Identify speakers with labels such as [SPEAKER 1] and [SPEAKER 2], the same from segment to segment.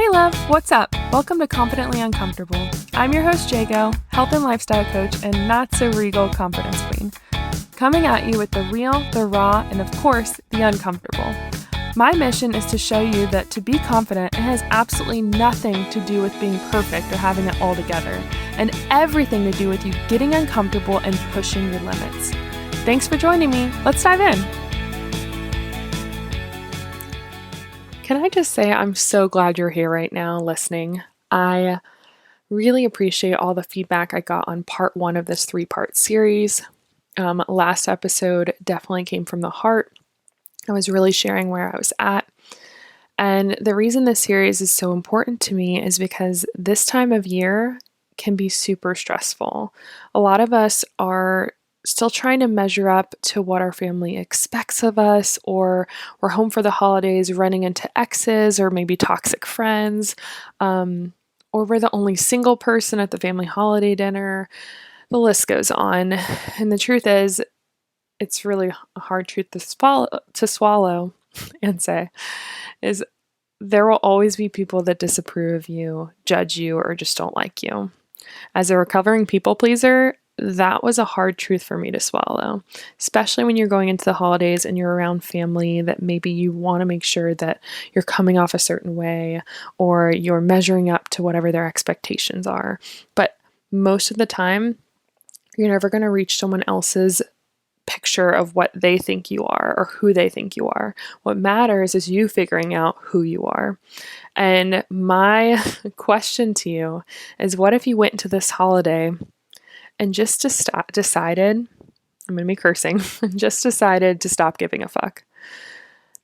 [SPEAKER 1] Hey love, what's up? Welcome to Confidently Uncomfortable. I'm your host Jago, health and lifestyle coach and not so regal confidence queen. Coming at you with the real, the raw, and of course, the uncomfortable. My mission is to show you that to be confident, it has absolutely nothing to do with being perfect or having it all together, and everything to do with you getting uncomfortable and pushing your limits. Thanks for joining me. Let's dive in. Can I just say I'm so glad you're here right now listening. I really appreciate all the feedback I got on part 1 of this 3-part series. Last episode definitely came from the heart. I was really sharing where I was at. And the reason this series is so important to me is because this time of year can be super stressful. A lot of us are still trying to measure up to what our family expects of us, or we're home for the holidays running into exes or maybe toxic friends, or we're the only single person at the family holiday dinner. The list goes on. And the truth is, it's really a hard truth to swallow and say, is there will always be people that disapprove of you, judge you, or just don't like you. As a recovering people pleaser, that was a hard truth for me to swallow, especially when you're going into the holidays and you're around family that maybe you want to make sure that you're coming off a certain way or you're measuring up to whatever their expectations are. But most of the time, you're never going to reach someone else's picture of what they think you are or who they think you are. What matters is you figuring out who you are. And my question to you is, what if you went into this holiday and just decided, I'm going to be cursing, just decided to stop giving a fuck?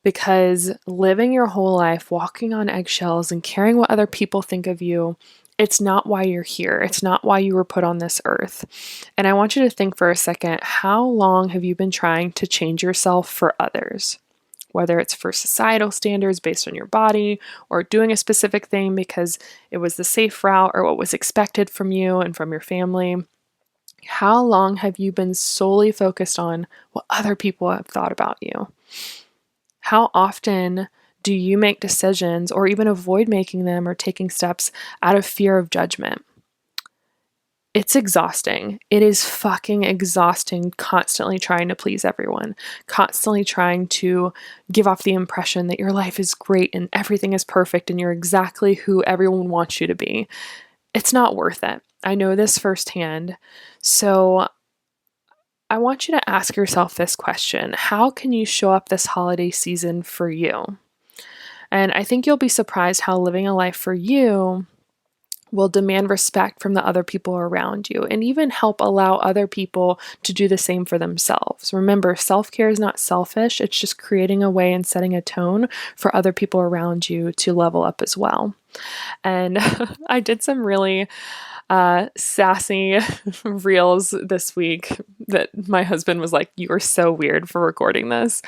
[SPEAKER 1] Because living your whole life walking on eggshells and caring what other people think of you, it's not why you're here. It's not why you were put on this earth. And I want you to think for a second, how long have you been trying to change yourself for others? Whether it's for societal standards based on your body, or doing a specific thing because it was the safe route or what was expected from you and from your family. How long have you been solely focused on what other people have thought about you? How often do you make decisions or even avoid making them or taking steps out of fear of judgment? It's exhausting. It is fucking exhausting, constantly trying to please everyone, constantly trying to give off the impression that your life is great and everything is perfect and you're exactly who everyone wants you to be. It's not worth it. I know this firsthand. So I want you to ask yourself this question: how can you show up this holiday season for you? And I think you'll be surprised how living a life for you will demand respect from the other people around you and even help allow other people to do the same for themselves. Remember, self-care is not selfish. It's just creating a way and setting a tone for other people around you to level up as well. And I did some really sassy reels this week that my husband was like, "You are so weird for recording this."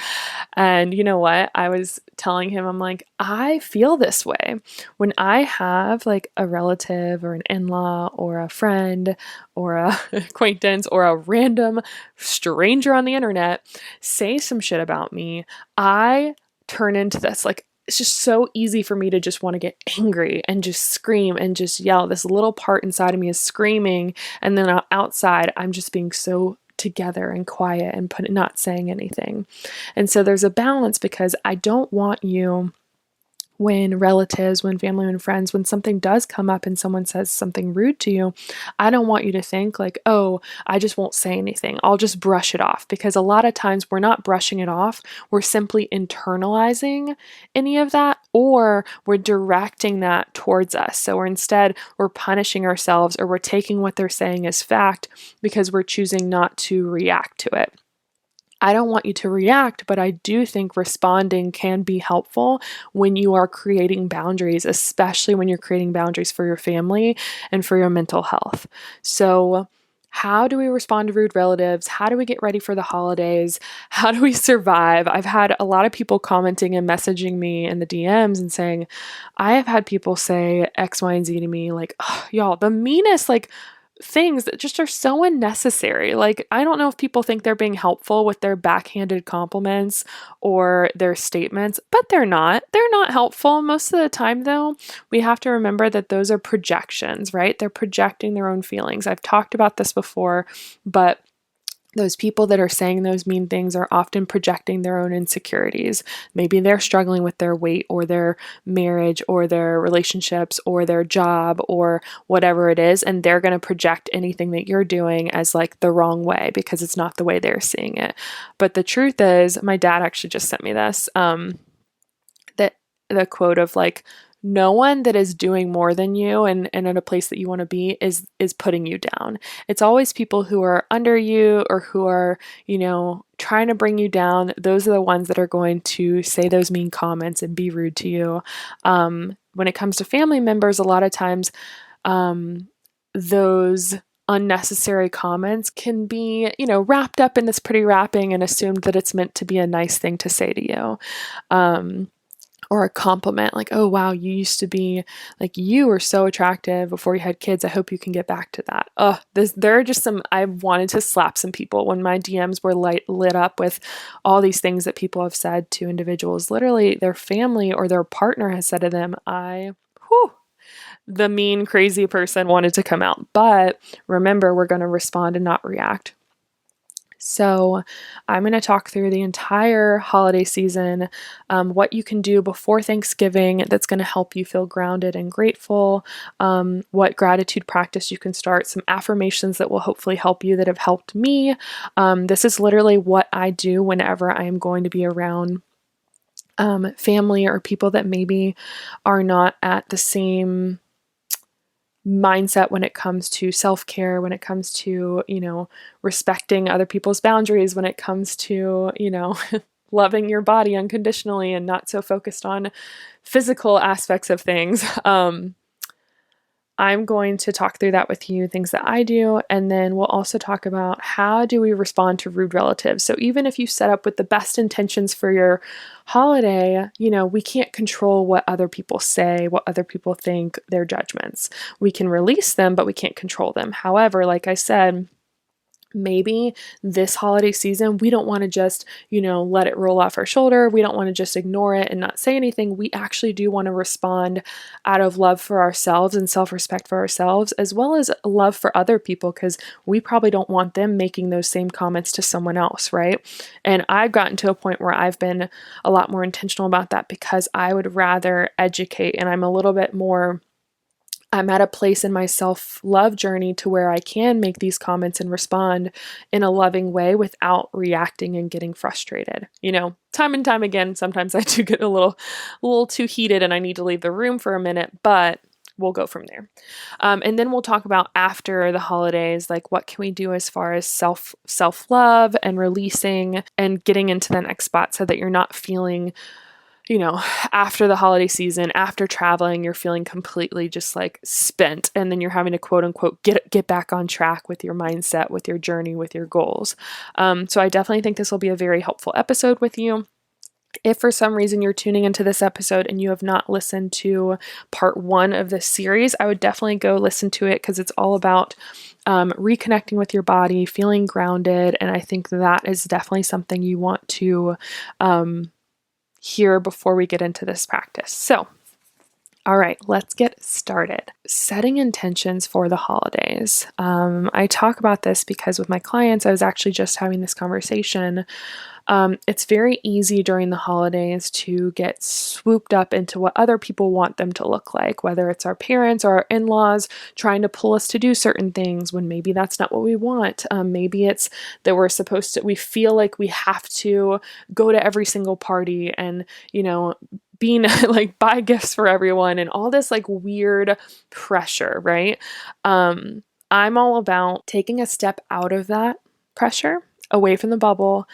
[SPEAKER 1] And you know what? I was telling him, I'm like, I feel this way when I have like a relative or an in-law or a friend or a acquaintance or a random stranger on the internet say some shit about me. I turn into this, like, it's just so easy for me to just want to get angry and just scream and just yell. This little part inside of me is screaming. And then outside, I'm just being so together and quiet and not saying anything. And so there's a balance, because I don't want you, when relatives, when family, when friends, when something does come up and someone says something rude to you, I don't want you to think like, oh, I just won't say anything. I'll just brush it off. Because a lot of times we're not brushing it off. We're simply internalizing any of that, or we're directing that towards us. So we're punishing ourselves, or we're taking what they're saying as fact because we're choosing not to react to it. I don't want you to react, but I do think responding can be helpful when you are creating boundaries, especially when you're creating boundaries for your family and for your mental health. So how do we respond to rude relatives? How do we get ready for the holidays? How do we survive? I've had a lot of people commenting and messaging me in the DMs and saying, I have had people say X, Y, and Z to me, like, oh, y'all, the meanest, like, things that just are so unnecessary. Like, I don't know if people think they're being helpful with their backhanded compliments or their statements, but they're not. They're not helpful. Most of the time, though, we have to remember that those are projections, right? They're projecting their own feelings. I've talked about this before, but those people that are saying those mean things are often projecting their own insecurities. Maybe they're struggling with their weight or their marriage or their relationships or their job or whatever it is, and they're going to project anything that you're doing as like the wrong way because it's not the way they're seeing it. But the truth is, my dad actually just sent me this, that the quote of like, no one that is doing more than you and at a place that you want to be is putting you down. It's always people who are under you or who are, trying to bring you down. Those are the ones that are going to say those mean comments and be rude to you. When it comes to family members, a lot of times those unnecessary comments can be, wrapped up in this pretty wrapping and assumed that it's meant to be a nice thing to say to you. Or a compliment like, oh, wow, you used to be like, you were so attractive before you had kids. I hope you can get back to that. There are just I wanted to slap some people when my DMs were lit up with all these things that people have said to individuals. Literally their family or their partner has said to them, the mean, crazy person wanted to come out. But remember, we're going to respond and not react. So I'm going to talk through the entire holiday season, what you can do before Thanksgiving that's going to help you feel grounded and grateful, what gratitude practice you can start, some affirmations that will hopefully help you that have helped me. This is literally what I do whenever I am going to be around family or people that maybe are not at the same mindset when it comes to self-care, when it comes to, respecting other people's boundaries, when it comes to, loving your body unconditionally and not so focused on physical aspects of things. I'm going to talk through that with you, things that I do, and then we'll also talk about how do we respond to rude relatives. So even if you set up with the best intentions for your holiday, we can't control what other people say, what other people think, their judgments. We can release them, but we can't control them. However, like I said, maybe this holiday season, we don't want to just, let it roll off our shoulder. We don't want to just ignore it and not say anything. We actually do want to respond out of love for ourselves and self-respect for ourselves, as well as love for other people, because we probably don't want them making those same comments to someone else, right? And I've gotten to a point where I've been a lot more intentional about that because I would rather educate, and I'm at a place in my self-love journey to where I can make these comments and respond in a loving way without reacting and getting frustrated. Time and time again, sometimes I do get a little too heated and I need to leave the room for a minute, but we'll go from there. And then we'll talk about after the holidays, like what can we do as far as self-love and releasing and getting into the next spot so that you're not feeling after the holiday season, after traveling, you're feeling completely just like spent. And then you're having to quote unquote, get back on track with your mindset, with your journey, with your goals. So I definitely think this will be a very helpful episode with you. If for some reason you're tuning into this episode and you have not listened to part 1 of this series, I would definitely go listen to it because it's all about reconnecting with your body, feeling grounded. And I think that is definitely something you want to hear before we get into this practice. So, all right, let's get started. Setting intentions for the holidays. I talk about this because with my clients, I was actually just having this conversation. It's very easy during the holidays to get swooped up into what other people want them to look like, whether it's our parents or our in-laws trying to pull us to do certain things when maybe that's not what we want. Maybe it's that we feel like we have to go to every single party and, being like buy gifts for everyone and all this like weird pressure, right? I'm all about taking a step out of that pressure, away from the bubble,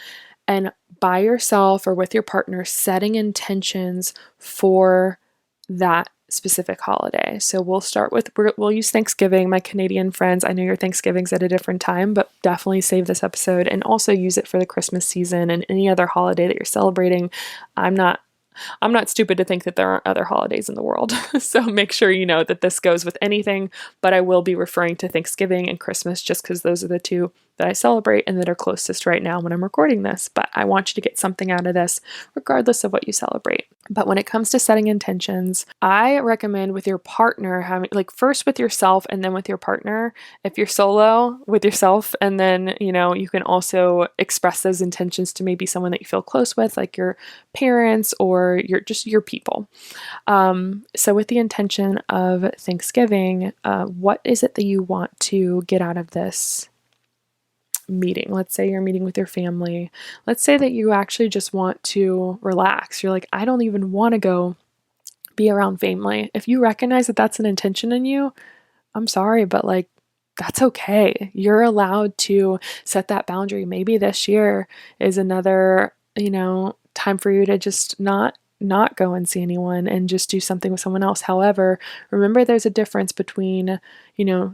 [SPEAKER 1] and by yourself or with your partner, setting intentions for that specific holiday. So we'll use Thanksgiving. My Canadian friends, I know your Thanksgiving's at a different time, but definitely save this episode and also use it for the Christmas season and any other holiday that you're celebrating. I'm not I'm not stupid to think that there aren't other holidays in the world. So make sure you know that this goes with anything, but I will be referring to Thanksgiving and Christmas just because those are the two that I celebrate and that are closest right now when I'm recording this. But I want you to get something out of this regardless of what you celebrate. But when it comes to setting intentions, I recommend with your partner having, like, first with yourself and then with your partner. If you're solo, with yourself, and then, you can also express those intentions to maybe someone that you feel close with, like your parents or your people. So with the intention of Thanksgiving, what is it that you want to get out of this meeting? Let's say you're meeting with your family. Let's say that you actually just want to relax. You're like, I don't even want to go be around family. If you recognize that that's an intention in you, I'm sorry, but like, that's okay. You're allowed to set that boundary. Maybe this year is another, time for you to just not go and see anyone and just do something with someone else. However, remember there's a difference between,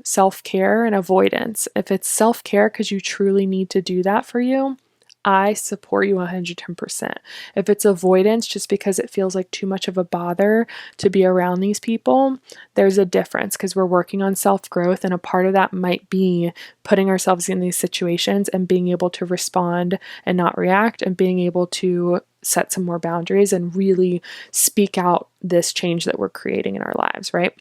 [SPEAKER 1] self-care and avoidance. If it's self-care because you truly need to do that for you, I support you 110%. If it's avoidance just because it feels like too much of a bother to be around these people, there's a difference because we're working on self-growth, and a part of that might be putting ourselves in these situations and being able to respond and not react, and being able to set some more boundaries and really speak out this change that we're creating in our lives, right?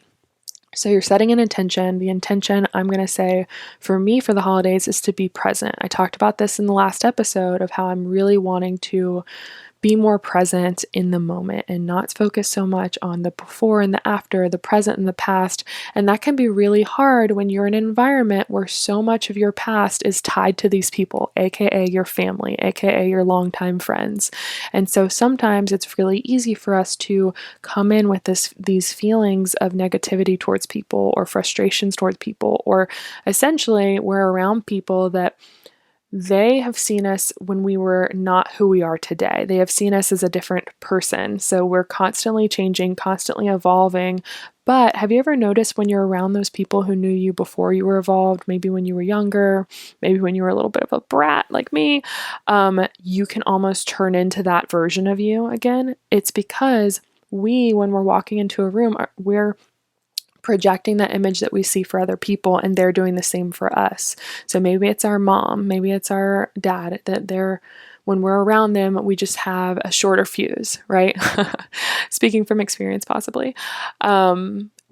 [SPEAKER 1] So you're setting an intention. The intention, I'm going to say, for me for the holidays is to be present. I talked about this in the last episode of how I'm really wanting to be more present in the moment and not focus so much on the before and the after, the present and the past. And that can be really hard when you're in an environment where so much of your past is tied to these people, aka your family, aka your longtime friends. And so sometimes it's really easy for us to come in with these feelings of negativity towards people or frustrations towards people, or essentially we're around people that they have seen us when we were not who we are today. They have seen us as a different person. So we're constantly changing, constantly evolving. But have you ever noticed when you're around those people who knew you before you were evolved, maybe when you were younger, maybe when you were a little bit of a brat like me, you can almost turn into that version of you again? It's because when we're walking into a room, we're projecting that image that we see for other people, and they're doing the same for us. So maybe it's our mom, maybe it's our dad, that when we're around them, we just have a shorter fuse, right? Speaking from experience, possibly.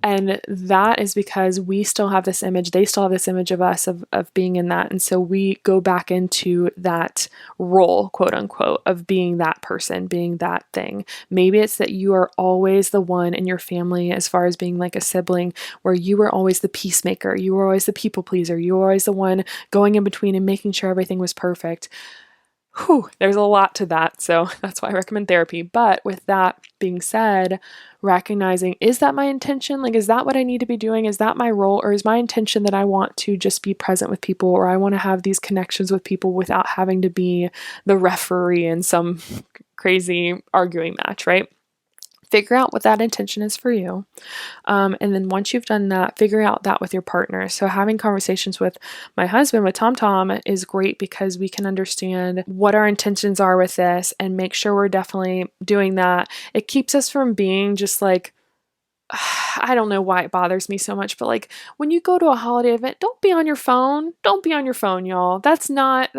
[SPEAKER 1] And that is because we still have this image, they still have this image of us of being in that. And so we go back into that role, quote unquote, of being that person, being that thing. Maybe it's that you are always the one in your family, as far as being like a sibling, where you were always the peacemaker, you were always the people pleaser, you were always the one going in between and making sure everything was perfect. There's a lot to that. So that's why I recommend therapy. But with that being said, recognizing, is that my intention? Like, is that what I need to be doing? Is that my role? Or is my intention that I want to just be present with people, or I want to have these connections with people without having to be the referee in some crazy arguing match, right? Figure out what that intention is for you. And then once you've done that, figure out that with your partner. So having conversations with my husband, with Tom, is great because we can understand what our intentions are with this and make sure we're definitely doing that. It keeps us from being just like, I don't know why it bothers me so much, but like when you go to a holiday event, don't be on your phone. Don't be on your phone, y'all. That's not,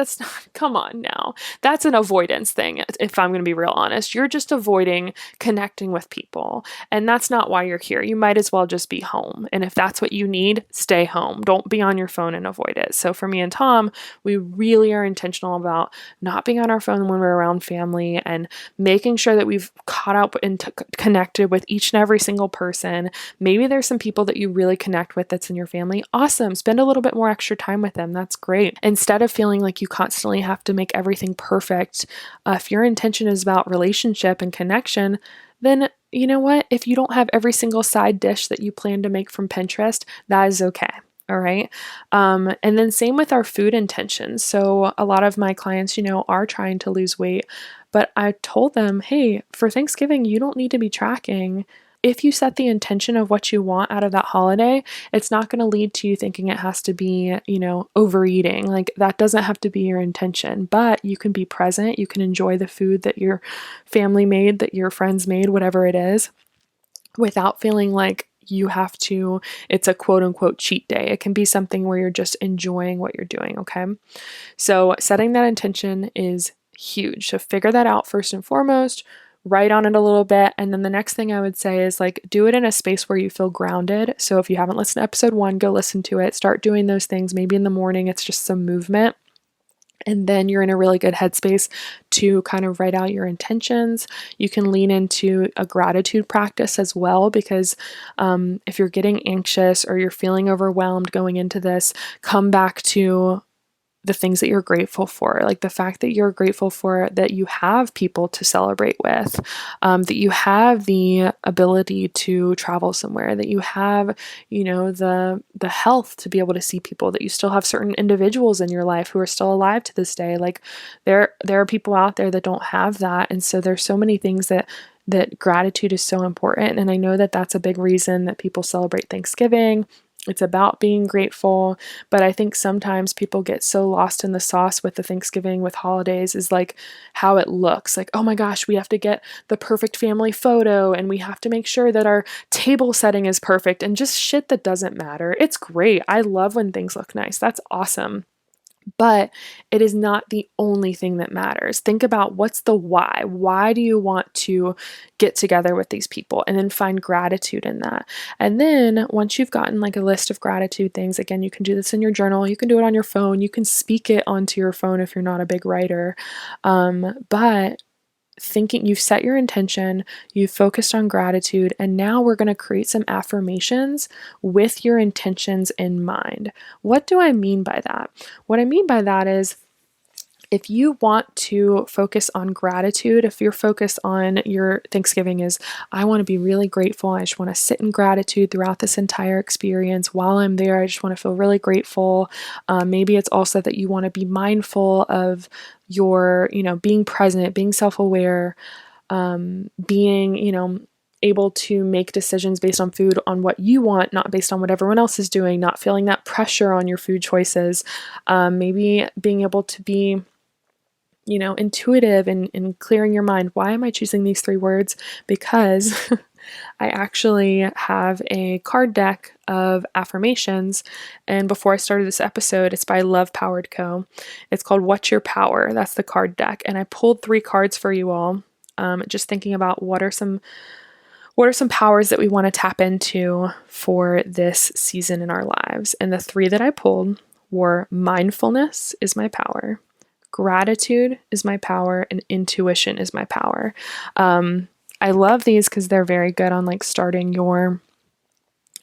[SPEAKER 1] come on now. That's an avoidance thing. If I'm going to be real honest, you're just avoiding connecting with people. And that's not why you're here. You might as well just be home. And if that's what you need, stay home. Don't be on your phone and avoid it. So for me and Tom, we really are intentional about not being on our phone when we're around family and making sure that we've caught up and connected with each and every single person. Maybe there's some people that you really connect with that's in your family. Awesome. Spend a little bit more extra time with them. That's great. Instead of feeling like you constantly have to make everything perfect, if your intention is about relationship and connection, then you know what? If you don't have every single side dish that you plan to make from Pinterest, that is okay. All right. And then same with our food intentions. So a lot of my clients, are trying to lose weight, but I told them, hey, for Thanksgiving, you don't need to be tracking if you set the intention of what you want out of that holiday, it's not going to lead to you thinking it has to be, overeating. Like that doesn't have to be your intention, but you can be present. You can enjoy the food that your family made, that your friends made, whatever it is, without feeling like you have to, it's a quote unquote cheat day. It can be something where you're just enjoying what you're doing. Okay. So setting that intention is huge. So figure that out first and foremost, write on it a little bit. And then the next thing I would say is like, do it in a space where you feel grounded. So if you haven't listened to episode 1, go listen to it, start doing those things. Maybe in the morning, it's just some movement. And then you're in a really good headspace to kind of write out your intentions. You can lean into a gratitude practice as well, because if you're getting anxious or you're feeling overwhelmed going into this, come back to the things that you're grateful for, like the fact that you're grateful for that you have people to celebrate with, that you have the ability to travel somewhere, that you have, the health to be able to see people, that you still have certain individuals in your life who are still alive to this day. Like there are people out there that don't have that. And so there's so many things that gratitude is so important. And I know that that's a big reason that people celebrate Thanksgiving. It's about being grateful, but I think sometimes people get so lost in the sauce with the Thanksgiving, with holidays, is like how it looks. Like, oh my gosh, we have to get the perfect family photo and we have to make sure that our table setting is perfect, and just shit that doesn't matter. It's great. I love when things look nice. That's awesome. But it is not the only thing that matters. Think about what's the why. Why do you want to get together with these people? And then find gratitude in that. And then once you've gotten like a list of gratitude things, again, you can do this in your journal. You can do it on your phone. You can speak it onto your phone if you're not a big writer. But thinking, you've set your intention, you've focused on gratitude, and now we're going to create some affirmations with your intentions in mind. What do I mean by that? What I mean by that is, if you want to focus on gratitude, if your focus on your Thanksgiving is, I want to be really grateful, I just want to sit in gratitude throughout this entire experience. While I'm there, I just want to feel really grateful. Maybe it's also that you want to be mindful of your, being present, being self-aware, being, able to make decisions based on food, on what you want, not based on what everyone else is doing, not feeling that pressure on your food choices. Maybe being able to be intuitive and clearing your mind. Why am I choosing these 3 words? Because I actually have a card deck of affirmations. And before I started this episode, it's by Love Powered Co. It's called What's Your Power? That's the card deck. And I pulled 3 cards for you all. Just thinking about what are some powers that we want to tap into for this season in our lives. And the 3 that I pulled were mindfulness is my power, gratitude is my power, and intuition is my power. I love these because they're very good on like starting your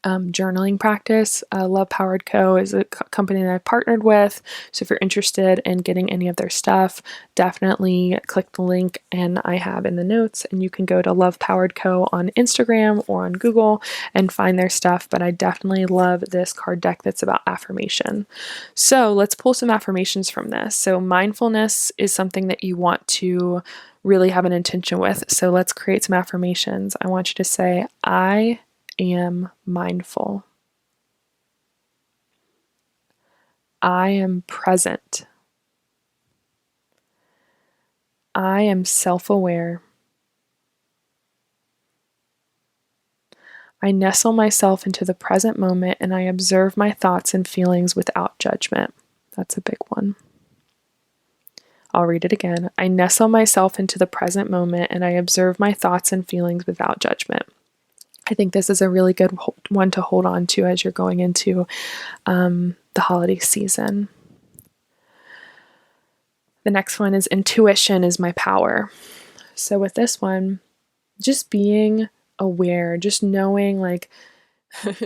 [SPEAKER 1] journaling practice. Love Powered Co. is a company that I partnered with. So if you're interested in getting any of their stuff, definitely click the link and I have in the notes, and you can go to Love Powered Co. on Instagram or on Google and find their stuff. But I definitely love this card deck that's about affirmation. So let's pull some affirmations from this. So mindfulness is something that you want to really have an intention with. So let's create some affirmations. I want you to say, I am mindful. I am present. I am self-aware. I nestle myself into the present moment and I observe my thoughts and feelings without judgment. That's a big one. I'll read it again. I nestle myself into the present moment and I observe my thoughts and feelings without judgment. I think this is a really good one to hold on to as you're going into the holiday season. The next one is intuition is my power. So with this one, just being aware, just knowing like,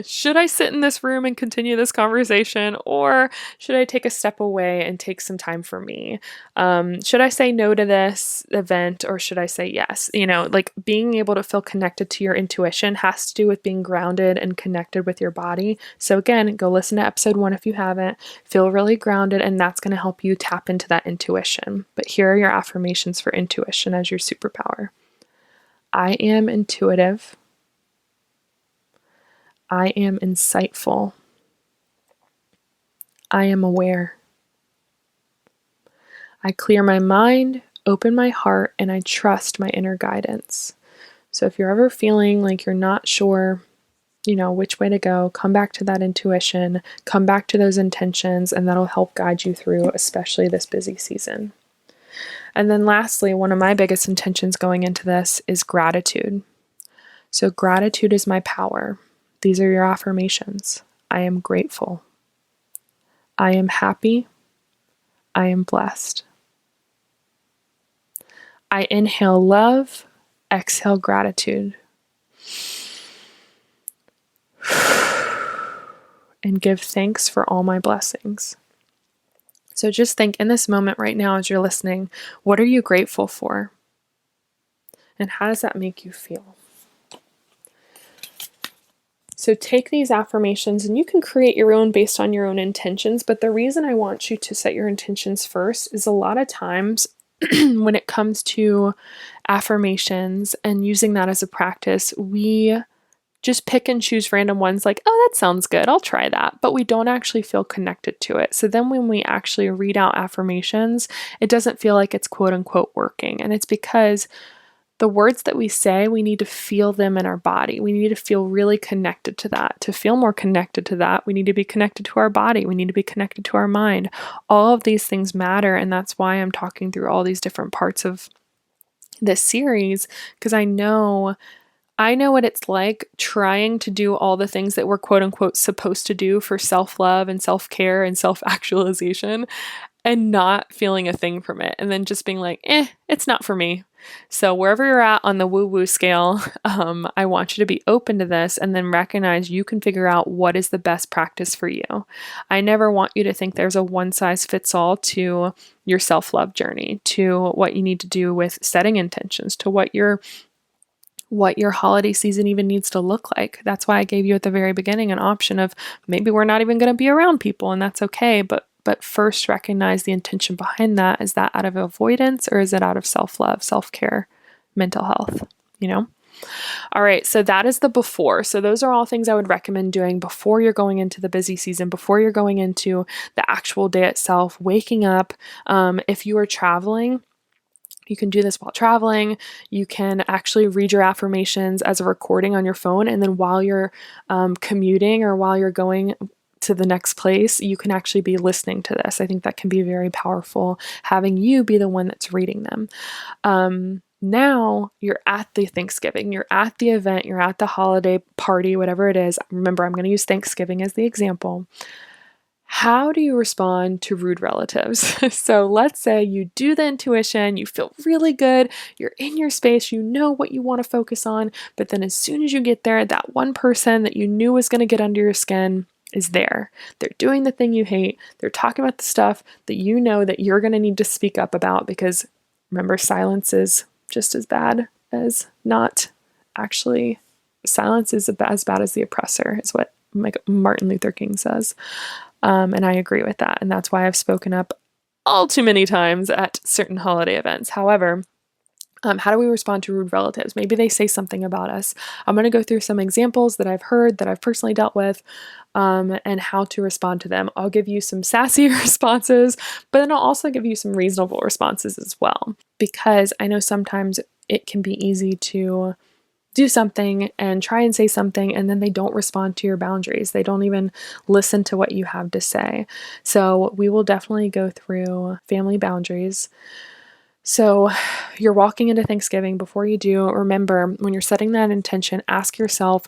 [SPEAKER 1] should I sit in this room and continue this conversation, or should I take a step away and take some time for me? Should I say no to this event or should I say yes? Like being able to feel connected to your intuition has to do with being grounded and connected with your body. So again, go listen to episode 1 if you haven't. Feel really grounded, and that's going to help you tap into that intuition. But here are your affirmations for intuition as your superpower. I am intuitive. I am insightful. I am aware. I clear my mind, open my heart, and I trust my inner guidance. So if you're ever feeling like you're not sure, which way to go, come back to that intuition, come back to those intentions, and that'll help guide you through, especially this busy season. And then lastly, one of my biggest intentions going into this is gratitude. So gratitude is my power. These are your affirmations. I am grateful. I am happy. I am blessed. I inhale love, exhale gratitude, and give thanks for all my blessings. So just think in this moment right now as you're listening, what are you grateful for? And how does that make you feel? So take these affirmations and you can create your own based on your own intentions. But the reason I want you to set your intentions first is a lot of times when it comes to affirmations and using that as a practice, we just pick and choose random ones like, oh, that sounds good, I'll try that. But we don't actually feel connected to it. So then when we actually read out affirmations, it doesn't feel like it's quote unquote working. And it's because the words that we say, we need to feel them in our body. We need to feel really connected to that. To feel more connected to that, we need to be connected to our body. We need to be connected to our mind. All of these things matter. And that's why I'm talking through all these different parts of this series, because I know what it's like trying to do all the things that we're quote unquote supposed to do for self-love and self-care and self-actualization and not feeling a thing from it. And then just being like, it's not for me. So wherever you're at on the woo-woo scale, I want you to be open to this and then recognize you can figure out what is the best practice for you. I never want you to think there's a one-size-fits-all to your self-love journey, to what you need to do with setting intentions, to what your holiday season even needs to look like. That's why I gave you at the very beginning an option of maybe we're not even going to be around people and that's okay, but first recognize the intention behind that. Is that out of avoidance or is it out of self-love, self-care, mental health, All right, so that is the before. So those are all things I would recommend doing before you're going into the busy season, before you're going into the actual day itself, waking up. If you are traveling, you can do this while traveling. You can actually read your affirmations as a recording on your phone. And then while you're commuting or while you're going to the next place, you can actually be listening to this. I think that can be very powerful, having you be the one that's reading them. Now you're at the Thanksgiving, you're at the event, you're at the holiday party, whatever it is. Remember, I'm going to use Thanksgiving as the example. How do you respond to rude relatives? So let's say you do the intuition, you feel really good, you're in your space, you know what you want to focus on, but then as soon as you get there, that one person that you knew was going to get under your skin is there. They're doing the thing you hate. They're talking about the stuff that you know that you're going to need to speak up about, because remember, silence is just as bad as not actually. Silence is as bad as the oppressor, is what Martin Luther King says. And I agree with that. And that's why I've spoken up all too many times at certain holiday events. However, how do we respond to rude relatives? Maybe they say something about us. I'm going to go through some examples that I've heard, that I've personally dealt with, and how to respond to them. I'll give you some sassy responses, but then I'll also give you some reasonable responses as well, because I know sometimes it can be easy to do something and try and say something, and then they don't respond to your boundaries. They don't even listen to what you have to say. So we will definitely go through family boundaries. So you're walking into Thanksgiving. Before you do, remember, when you're setting that intention, ask yourself,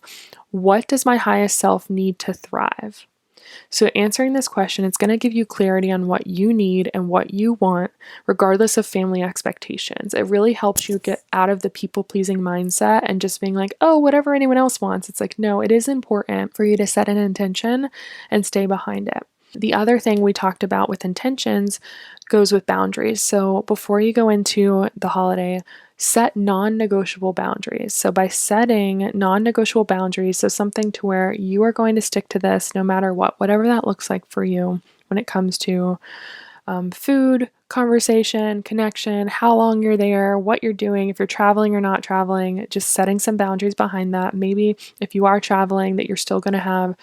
[SPEAKER 1] what does my highest self need to thrive? So answering this question, it's going to give you clarity on what you need and what you want, regardless of family expectations. It really helps you get out of the people-pleasing mindset and just being like, oh, whatever anyone else wants. It's like, no, it is important for you to set an intention and stay behind it. The other thing we talked about with intentions goes with boundaries. So before you go into the holiday, set non-negotiable boundaries. So by setting non-negotiable boundaries, so something to where you are going to stick to this no matter what, whatever that looks like for you when it comes to food, conversation, connection, how long you're there, what you're doing, if you're traveling or not traveling, just setting some boundaries behind that. Maybe if you are traveling, that you're still going to have,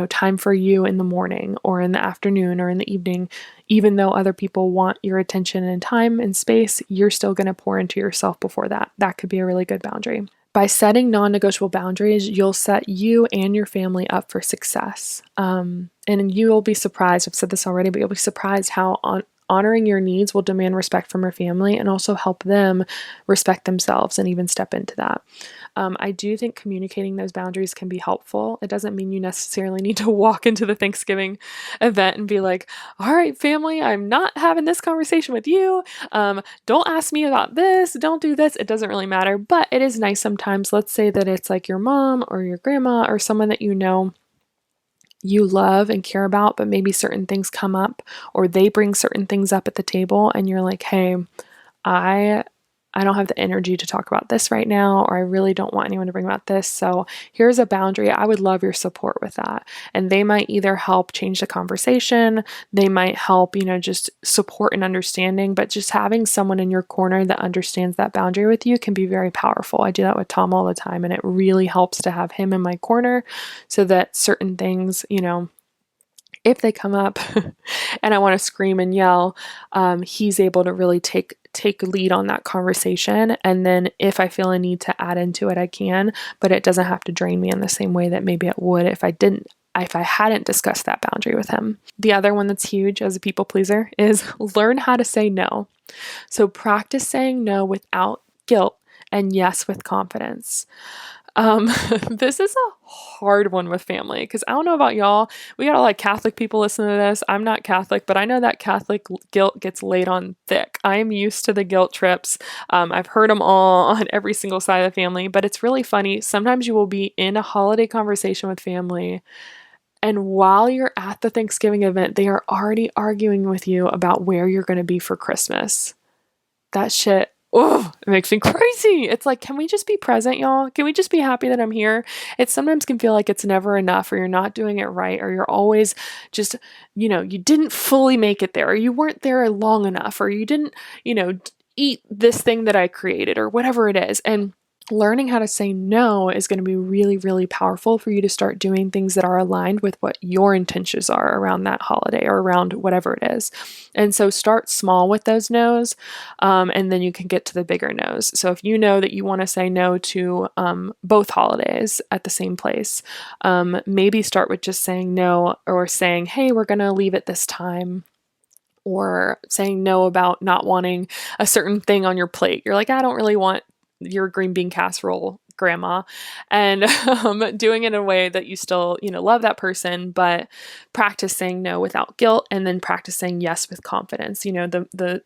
[SPEAKER 1] time for you in the morning or in the afternoon or in the evening. Even though other people want your attention and time and space, you're still going to pour into yourself before that. That could be a really good boundary. By setting non-negotiable boundaries, you'll set you and your family up for success. And you'll be surprised, I've said this already, but you'll be surprised how honoring your needs will demand respect from your family and also help them respect themselves and even step into that. I do think communicating those boundaries can be helpful. It doesn't mean you necessarily need to walk into the Thanksgiving event and be like, all right, family, I'm not having this conversation with you. Don't ask me about this. Don't do this. It doesn't really matter, but it is nice sometimes. Let's say that it's like your mom or your grandma or someone that you love and care about, but maybe certain things come up or they bring certain things up at the table and you're like, hey, I don't have the energy to talk about this right now, or I really don't want anyone to bring about this. So here's a boundary. I would love your support with that. And they might either help change the conversation. They might help, just support and understanding, but just having someone in your corner that understands that boundary with you can be very powerful. I do that with Tom all the time, and it really helps to have him in my corner so that certain things, if they come up and I want to scream and yell, he's able to really take lead on that conversation. And then if I feel a need to add into it, I can, but it doesn't have to drain me in the same way that maybe it would if I hadn't discussed that boundary with him. The other one that's huge as a people pleaser is learn how to say no. So practice saying no without guilt and yes with confidence. This is a hard one with family because I don't know about y'all. We got a lot of Catholic people listening to this. I'm not Catholic, but I know that Catholic guilt gets laid on thick. I am used to the guilt trips. I've heard them all on every single side of the family, but it's really funny. Sometimes you will be in a holiday conversation with family, and while you're at the Thanksgiving event, they are already arguing with you about where you're going to be for Christmas. That shit, oh, it makes me crazy. It's like, can we just be present, y'all? Can we just be happy that I'm here? It sometimes can feel like it's never enough, or you're not doing it right, or you're always just, you didn't fully make it there, or you weren't there long enough, or you didn't, eat this thing that I created, or whatever it is. And learning how to say no is going to be really, really powerful for you to start doing things that are aligned with what your intentions are around that holiday or around whatever it is. And so start small with those no's, and then you can get to the bigger no's. So if you know that you want to say no to both holidays at the same place, maybe start with just saying no, or saying, hey, we're going to leave at this time. Or saying no about not wanting a certain thing on your plate. You're like, I don't really want your green bean casserole, grandma, and doing it in a way that you still, love that person, but practice saying no without guilt, and then practicing yes with confidence. The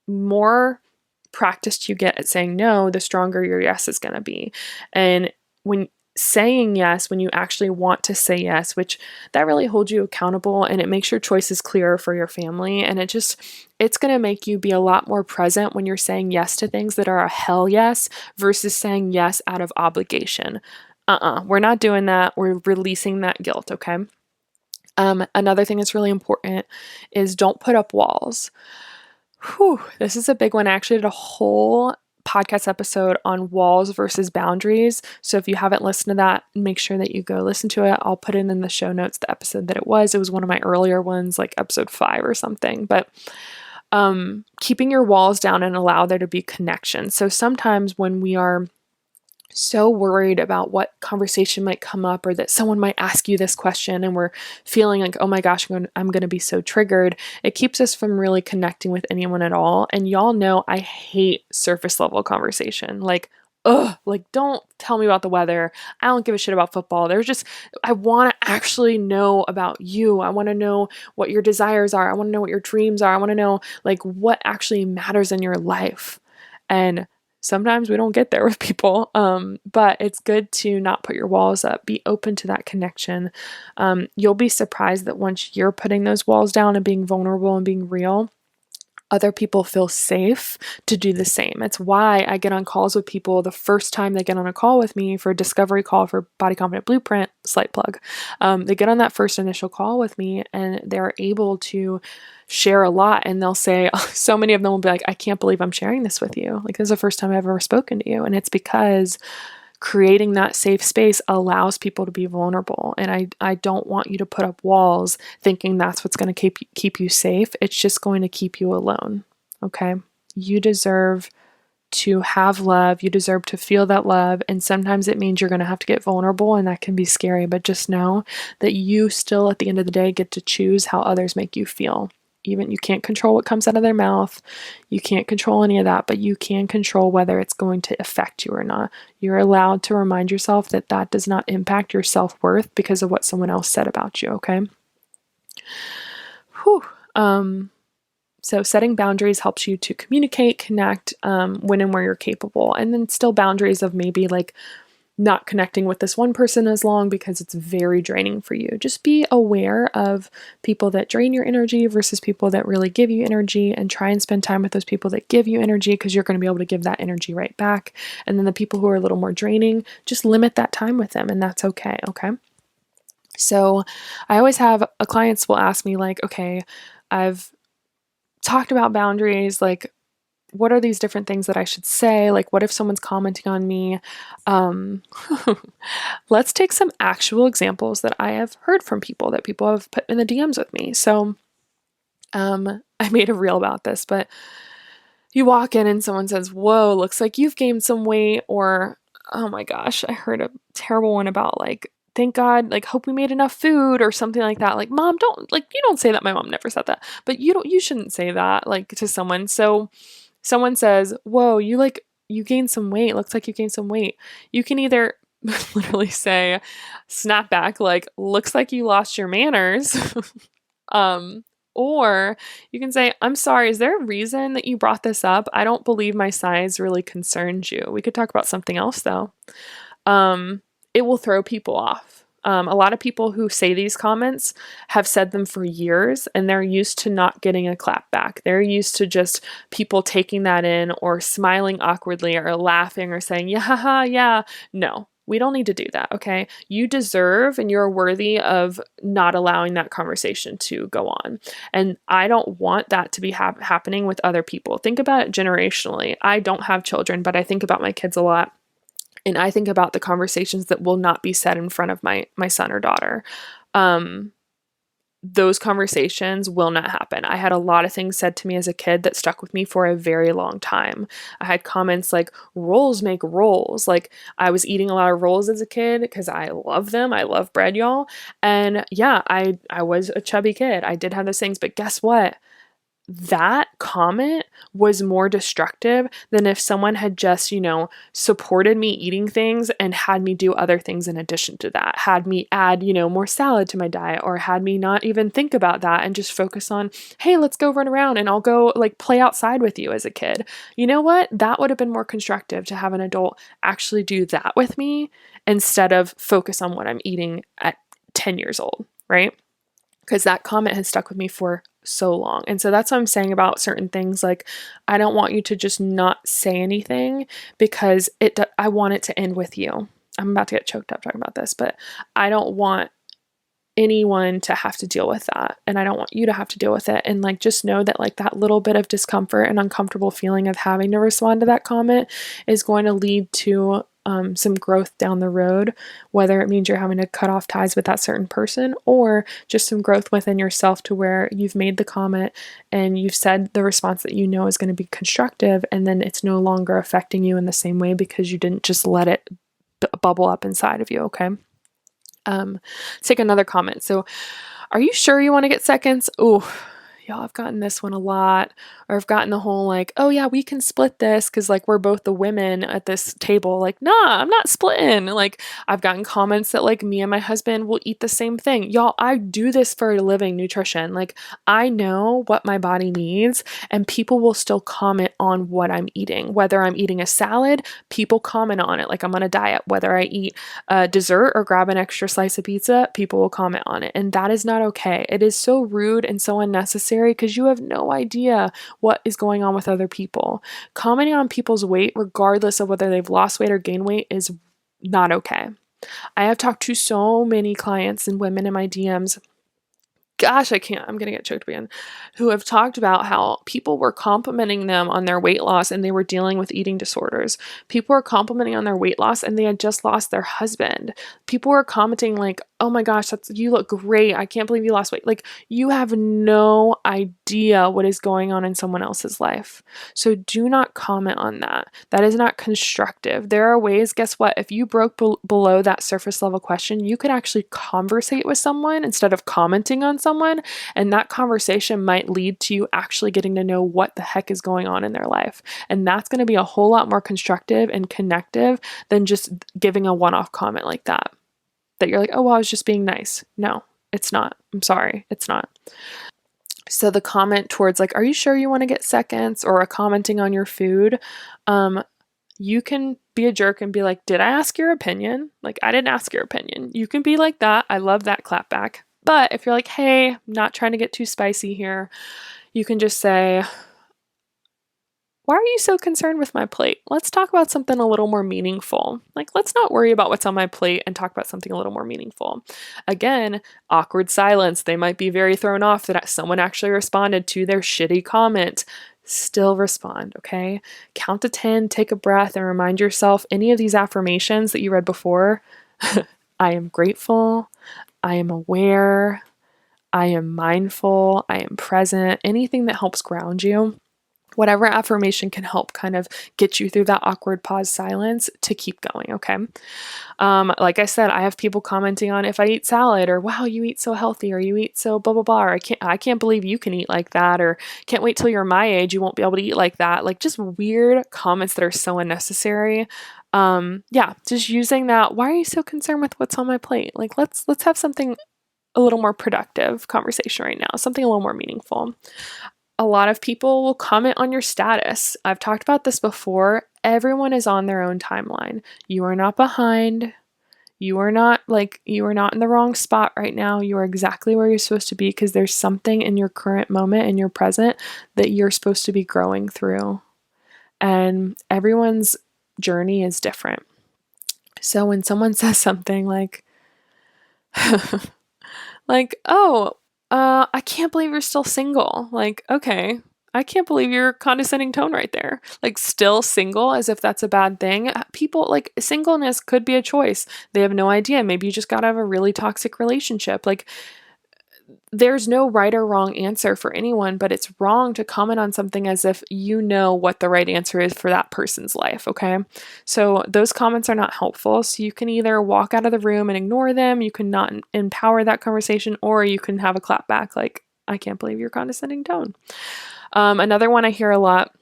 [SPEAKER 1] more practiced you get at saying no, the stronger your yes is going to be. And when saying yes, when you actually want to say yes, which that really holds you accountable, and it makes your choices clearer for your family. And it's going to make you be a lot more present when you're saying yes to things that are a hell yes versus saying yes out of obligation. We're not doing that. We're releasing that guilt. Okay. Another thing that's really important is don't put up walls. This is a big one. I actually did a whole podcast episode on walls versus boundaries. So if you haven't listened to that, make sure that you go listen to it. I'll put it in the show notes, the episode that it was. It was one of my earlier ones, like episode 5 or something. But keeping your walls down and allow there to be connection. So sometimes when we are so worried about what conversation might come up, or that someone might ask you this question, and we're feeling like, oh my gosh, I'm going to be so triggered, it keeps us from really connecting with anyone at all. And y'all know I hate surface level conversation. Don't tell me about the weather. I don't give a shit about football. I want to actually know about you. I want to know what your desires are. I want to know what your dreams are. I want to know what actually matters in your life. And sometimes we don't get there with people, but it's good to not put your walls up. Be open to that connection. You'll be surprised that once you're putting those walls down and being vulnerable and being real, other people feel safe to do the same. It's why I get on calls with people the first time they get on a call with me for a discovery call for Body Confident Blueprint, slight plug. They get on that first initial call with me and they're able to share a lot, and they'll say, so many of them will be like, I can't believe I'm sharing this with you. Like, this is the first time I've ever spoken to you. And it's because creating that safe space allows people to be vulnerable. And I don't want you to put up walls thinking that's what's going to keep you safe. It's just going to keep you alone. Okay? You deserve to have love. You deserve to feel that love. And sometimes it means you're going to have to get vulnerable, and that can be scary. But just know that you still, at the end of the day, get to choose how others make you feel. Even you can't control what comes out of their mouth. You can't control any of that, but you can control whether it's going to affect you or not. You're allowed to remind yourself that that does not impact your self-worth because of what someone else said about you, okay? Whew. So setting boundaries helps you to communicate, connect, when and where you're capable. And then still boundaries of maybe like not connecting with this one person as long because it's very draining for you. Just be aware of people that drain your energy versus people that really give you energy, and try and spend time with those people that give you energy, because you're going to be able to give that energy right back. And then the people who are a little more draining, just limit that time with them, and that's okay. Okay. So I always have clients will ask me like, okay, I've talked about boundaries, like, what are these different things that I should say? Like, what if someone's commenting on me? Let's take some actual examples that I have heard from people that people have put in the DMs with me. So I made a reel about this, but you walk in and someone says, whoa, looks like you've gained some weight. Or, oh my gosh, I heard a terrible one about like, thank God, like, hope we made enough food or something like that. Like, mom, don't, like, you don't say that. My mom never said that, but you shouldn't say that like to someone. So someone says, whoa, you gained some weight. Looks like you gained some weight. You can either literally say, snap back, like, looks like you lost your manners. Or you can say, I'm sorry, is there a reason that you brought this up? I don't believe my size really concerns you. We could talk about something else though. It will throw people off. A lot of people who say these comments have said them for years, and they're used to not getting a clap back. They're used to just people taking that in or smiling awkwardly or laughing or saying, yeah, haha, yeah. No, we don't need to do that, okay? You deserve and you're worthy of not allowing that conversation to go on. And I don't want that to be happening with other people. Think about it generationally. I don't have children, but I think about my kids a lot. And I think about the conversations that will not be said in front of my son or daughter. Those conversations will not happen. I had a lot of things said to me as a kid that stuck with me for a very long time. I had comments like, rolls make rolls. Like, I was eating a lot of rolls as a kid because I love them. I love bread, y'all. And yeah, I was a chubby kid. I did have those things, but guess what? That comment was more destructive than if someone had just, supported me eating things and had me do other things in addition to that, had me add, more salad to my diet, or had me not even think about that and just focus on, hey, let's go run around and I'll go like play outside with you as a kid. You know what? That would have been more constructive to have an adult actually do that with me instead of focus on what I'm eating at 10 years old, right? Because that comment has stuck with me for so long. And so that's what I'm saying about certain things. Like, I don't want you to just not say anything because I want it to end with you. I'm about to get choked up talking about this, but I don't want anyone to have to deal with that. And I don't want you to have to deal with it. And like, just know that like that little bit of discomfort and uncomfortable feeling of having to respond to that comment is going to lead to some growth down the road, whether it means you're having to cut off ties with that certain person or just some growth within yourself to where you've made the comment and you've said the response that you know is going to be constructive, and then it's no longer affecting you in the same way because you didn't just let it bubble up inside of you, okay? Let's take another comment. So, are you sure you want to get seconds? Oh, y'all, I've gotten this one a lot. Or I've gotten the whole like, oh yeah, we can split this because like we're both the women at this table. Like, nah, I'm not splitting. Like, I've gotten comments that like me and my husband will eat the same thing. Y'all, I do this for a living, nutrition. Like, I know what my body needs, and people will still comment on what I'm eating. Whether I'm eating a salad, people comment on it. Like, I'm on a diet. Whether I eat a dessert or grab an extra slice of pizza, people will comment on it. And that is not okay. It is so rude and so unnecessary unnecessary because you have no idea what is going on with other people. Commenting on people's weight, regardless of whether they've lost weight or gained weight, is not okay. I have talked to so many clients and women in my DMs. Gosh, I'm going to get choked again, who have talked about how people were complimenting them on their weight loss and they were dealing with eating disorders. People were complimenting on their weight loss and they had just lost their husband. People were commenting like, oh my gosh, you look great. I can't believe you lost weight. Like, you have no idea what is going on in someone else's life. So do not comment on that. That is not constructive. There are ways, guess what? If you broke below that surface level question, you could actually conversate with someone instead of commenting on someone. And that conversation might lead to you actually getting to know what the heck is going on in their life. And that's going to be a whole lot more constructive and connective than just giving a one-off comment like that you're like, oh, well, I was just being nice. No, it's not. I'm sorry. It's not. So the comment towards like, are you sure you want to get seconds, or a commenting on your food, you can be a jerk and be like, did I ask your opinion? Like, I didn't ask your opinion. You can be like that. I love that clap back. But if you're like, hey, I'm not trying to get too spicy here, you can just say, why are you so concerned with my plate? Let's talk about something a little more meaningful. Like, let's not worry about what's on my plate and talk about something a little more meaningful. Again, awkward silence. They might be very thrown off that someone actually responded to their shitty comment. Still respond, okay? Count to 10, take a breath, and remind yourself any of these affirmations that you read before. I am grateful. I am aware. I am mindful. I am present. Anything that helps ground you. Whatever affirmation can help kind of get you through that awkward pause silence to keep going, okay? Like I said, I have people commenting on if I eat salad, or wow, you eat so healthy, or you eat so blah, blah, blah, or I can't believe you can eat like that, or can't wait till you're my age, you won't be able to eat like that. Like, just weird comments that are so unnecessary. Just using that, why are you so concerned with what's on my plate? Like, let's have something a little more productive conversation right now, something a little more meaningful. A lot of people will comment on your status. I've talked about this before. Everyone is on their own timeline. You are not behind. You are not in the wrong spot right now. You are exactly where you're supposed to be, because there's something in your current moment, in your present, that you're supposed to be growing through. And everyone's journey is different. So when someone says something like, oh, I can't believe you're still single. Like, okay, I can't believe your condescending tone right there. Like, still single, as if that's a bad thing. People, like, singleness could be a choice. They have no idea. Maybe you just got to have a really toxic relationship. Like, there's no right or wrong answer for anyone, but it's wrong to comment on something as if you know what the right answer is for that person's life, okay? So those comments are not helpful. So you can either walk out of the room and ignore them, you can not empower that conversation, or you can have a clap back like, I can't believe your condescending tone. Another one I hear a lot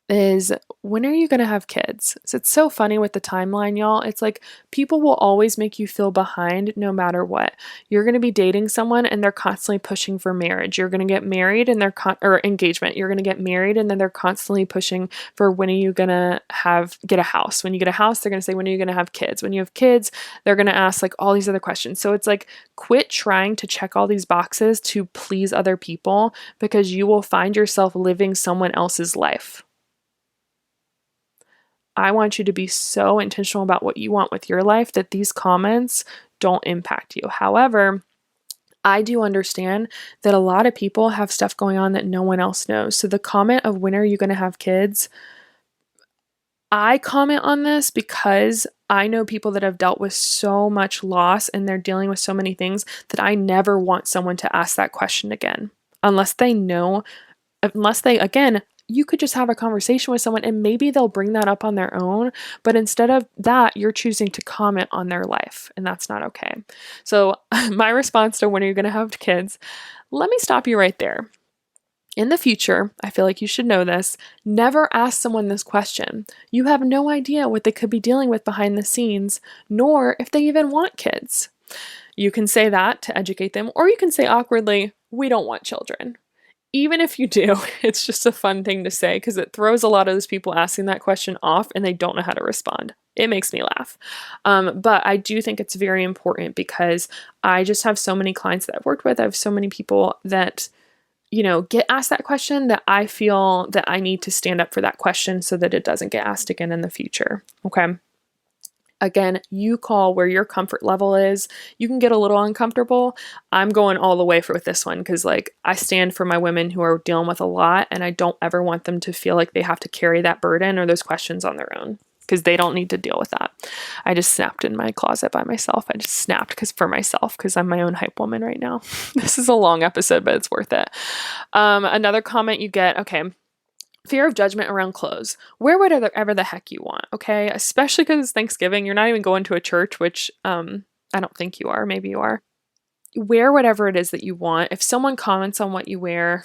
[SPEAKER 1] is, when are you going to have kids? So it's so funny with the timeline, y'all. It's like, people will always make you feel behind no matter what. You're going to be dating someone and they're constantly pushing for marriage. You're going to get married and or engagement. You're going to get married and then they're constantly pushing for, when are you going to get a house? When you get a house, they're going to say, when are you going to have kids? When you have kids, they're going to ask like all these other questions. So it's like, quit trying to check all these boxes to please other people, because you will find yourself living someone else's life. I want you to be so intentional about what you want with your life that these comments don't impact you. However, I do understand that a lot of people have stuff going on that no one else knows. So the comment of, when are you going to have kids? I comment on this because I know people that have dealt with so much loss and they're dealing with so many things that I never want someone to ask that question again. Unless they, again, you could just have a conversation with someone and maybe they'll bring that up on their own. But instead of that, you're choosing to comment on their life, and that's not okay. So my response to, when are you going to have kids? Let me stop you right there. In the future, I feel like you should know this, never ask someone this question. You have no idea what they could be dealing with behind the scenes, nor if they even want kids. You can say that to educate them, or you can say awkwardly, we don't want children. Even if you do, it's just a fun thing to say, because it throws a lot of those people asking that question off and they don't know how to respond. It makes me laugh. But I do think it's very important, because I just have so many clients that I've worked with. I have so many people that, get asked that question, that I feel that I need to stand up for that question so that it doesn't get asked again in the future. Okay. Again, you call where your comfort level is. You can get a little uncomfortable. I'm going all the way with this one because I stand for my women who are dealing with a lot, and I don't ever want them to feel like they have to carry that burden or those questions on their own, because they don't need to deal with that. I just snapped in my closet by myself. I just snapped because I'm my own hype woman right now. This is a long episode, but it's worth it. Another comment you get, okay, fear of judgment around clothes. Wear whatever the heck you want, okay? Especially because it's Thanksgiving. You're not even going to a church, which I don't think you are. Maybe you are. Wear whatever it is that you want. If someone comments on what you wear,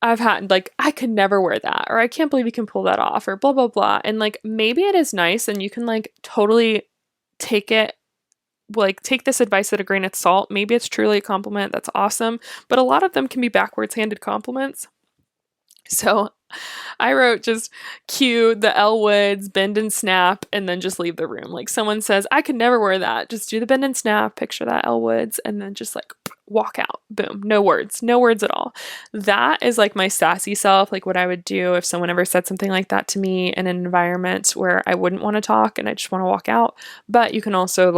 [SPEAKER 1] I've had I could never wear that, or I can't believe you can pull that off, or blah, blah, blah. And maybe it is nice and you can totally take it, take this advice at a grain of salt. Maybe it's truly a compliment. That's awesome. But a lot of them can be backwards handed compliments. So I wrote just cue the Elle Woods, bend and snap, and then just leave the room. Someone says, I could never wear that. Just do the bend and snap, picture that Elle Woods, and then just walk out. Boom. No words at all. That is my sassy self, what I would do if someone ever said something like that to me in an environment where I wouldn't want to talk and I just want to walk out. But you can also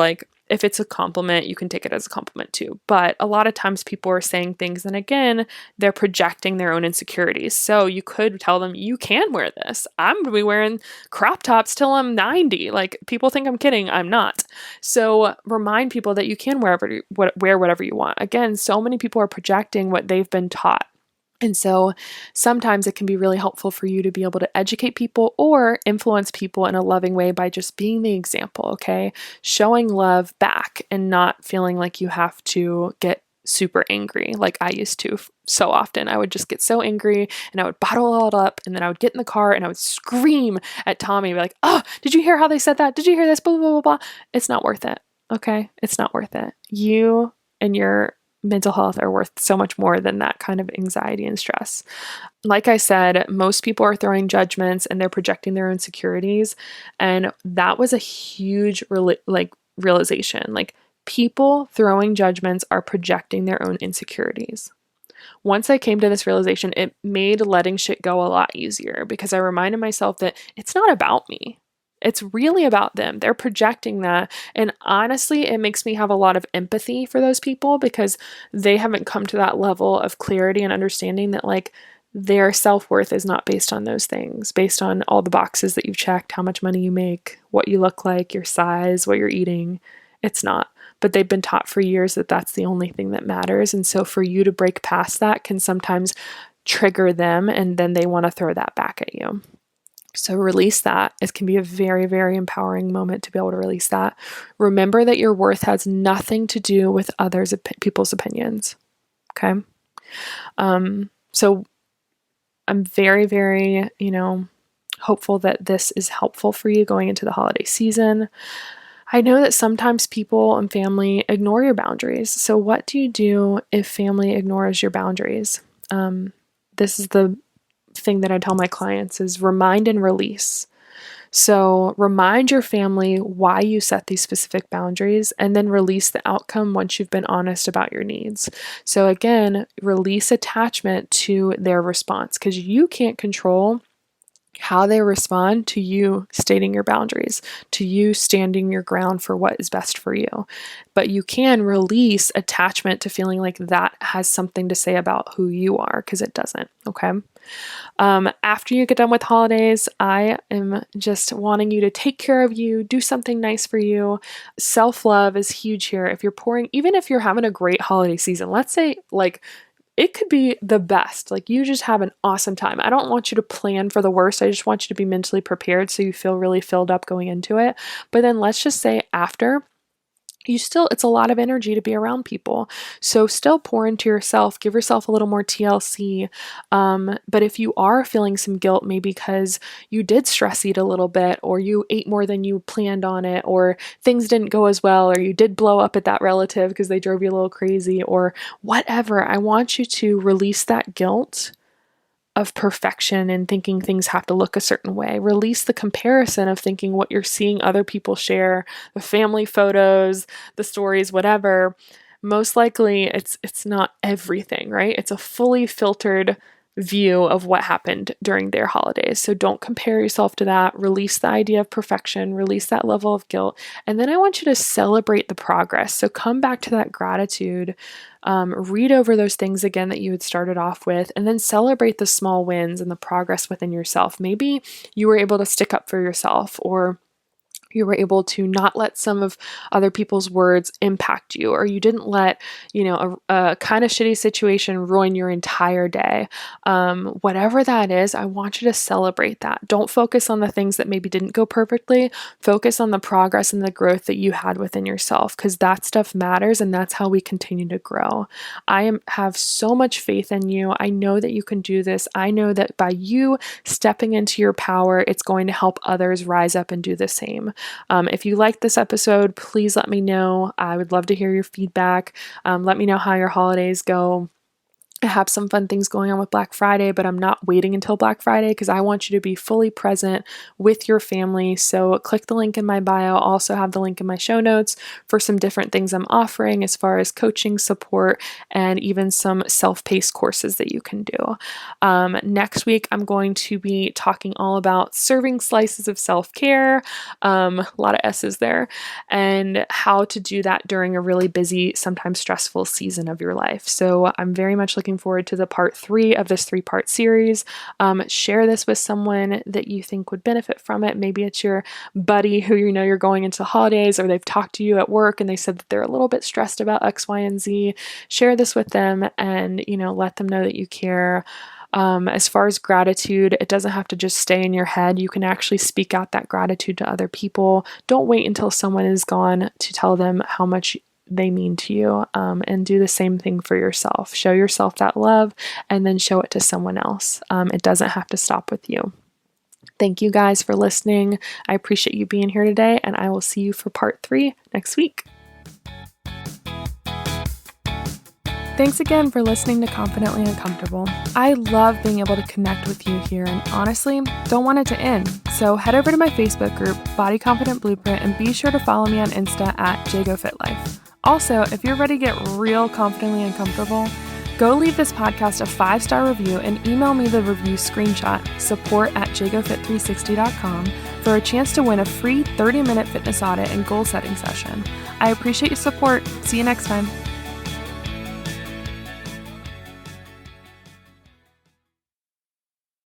[SPEAKER 1] if it's a compliment, you can take it as a compliment too. But a lot of times people are saying things, and again, they're projecting their own insecurities. So you could tell them, you can wear this. I'm going to be wearing crop tops till I'm 90. People think I'm kidding. I'm not. So remind people that you can wear whatever you want. Again, so many people are projecting what they've been taught. And so sometimes it can be really helpful for you to be able to educate people or influence people in a loving way by just being the example, okay? Showing love back and not feeling like you have to get super angry like I used to so often. I would just get so angry and I would bottle all it up, and then I would get in the car and I would scream at Tommy, be oh, did you hear how they said that? Did you hear this? Blah, blah, blah, blah. It's not worth it, okay? It's not worth it. You and your mental health are worth so much more than that kind of anxiety and stress. Like I said, most people are throwing judgments and they're projecting their insecurities. And that was a huge realization. People throwing judgments are projecting their own insecurities. Once I came to this realization, it made letting shit go a lot easier, because I reminded myself that it's not about me. It's really about them. They're projecting that. And honestly, it makes me have a lot of empathy for those people, because they haven't come to that level of clarity and understanding that their self-worth is not based on those things, based on all the boxes that you've checked, how much money you make, what you look like, your size, what you're eating. It's not. But they've been taught for years that that's the only thing that matters. And so for you to break past that can sometimes trigger them, and then they want to throw that back at you. So release that. It can be a very, very empowering moment to be able to release that. Remember that your worth has nothing to do with people's opinions. Okay. So I'm very, very, hopeful that this is helpful for you going into the holiday season. I know that sometimes people and family ignore your boundaries. So what do you do if family ignores your boundaries? This is the thing that I tell my clients is remind and release. So remind your family why you set these specific boundaries, and then release the outcome once you've been honest about your needs. So again, release attachment to their response, because you can't control how they respond to you stating your boundaries, to you standing your ground for what is best for you. But you can release attachment to feeling like that has something to say about who you are, because it doesn't, okay? After you get done with holidays, I am just wanting you to take care of you, do something nice for you. Self-love is huge here. If you're even if you're having a great holiday season, let's say it could be the best. You just have an awesome time. I don't want you to plan for the worst. I just want you to be mentally prepared so you feel really filled up going into it. But then let's just say after, it's a lot of energy to be around people. So still pour into yourself, give yourself a little more TLC. But if you are feeling some guilt, maybe because you did stress eat a little bit, or you ate more than you planned on it, or things didn't go as well, or you did blow up at that relative because they drove you a little crazy, or whatever, I want you to release that guilt of perfection and thinking things have to look a certain way. Release the comparison of thinking what you're seeing other people share, the family photos, the stories, whatever. most likely it's not everything, right? It's a fully filtered view of what happened during their holidays. So don't compare yourself to that. Release the idea of perfection, release that level of guilt. And then I want you to celebrate the progress. So come back to that gratitude, read over those things again that you had started off with, and then celebrate the small wins and the progress within yourself. Maybe you were able to stick up for yourself, or you were able to not let some of other people's words impact you, or you didn't let, a kind of shitty situation ruin your entire day. Whatever that is, I want you to celebrate that. Don't focus on the things that maybe didn't go perfectly. Focus on the progress and the growth that you had within yourself, because that stuff matters, and that's how we continue to grow. Have so much faith in you. I know that you can do this. I know that by you stepping into your power, it's going to help others rise up and do the same. If you liked this episode, please let me know. I would love to hear your feedback. Let me know how your holidays go. I have some fun things going on with Black Friday, but I'm not waiting until Black Friday because I want you to be fully present with your family. So click the link in my bio. I'll also have the link in my show notes for some different things I'm offering as far as coaching, support, and even some self-paced courses that you can do. Next week, I'm going to be talking all about serving slices of self-care, a lot of S's there, and how to do that during a really busy, sometimes stressful season of your life. So I'm very much looking forward to the part 3 of this 3-part series. Share this with someone that you think would benefit from it. Maybe it's your buddy who you're going into the holidays, or they've talked to you at work and they said that they're a little bit stressed about X, Y, and Z. Share this with them and, let them know that you care. As far as gratitude, it doesn't have to just stay in your head. You can actually speak out that gratitude to other people. Don't wait until someone is gone to tell them how much they mean to you, and do the same thing for yourself. Show yourself that love and then show it to someone else. It doesn't have to stop with you. Thank you guys for listening. I appreciate you being here today, and I will see you for part 3 next week. Thanks again for listening to Confidently Uncomfortable. I love being able to connect with you here, and honestly, don't want it to end. So head over to my Facebook group, Body Confident Blueprint, and be sure to follow me on Insta at JGoFitLife. Also, if you're ready to get real confidently uncomfortable, go leave this podcast a 5-star review and email me the review screenshot, support@jgofit360.com, for a chance to win a free 30-minute fitness audit and goal setting session. I appreciate your support. See you next time.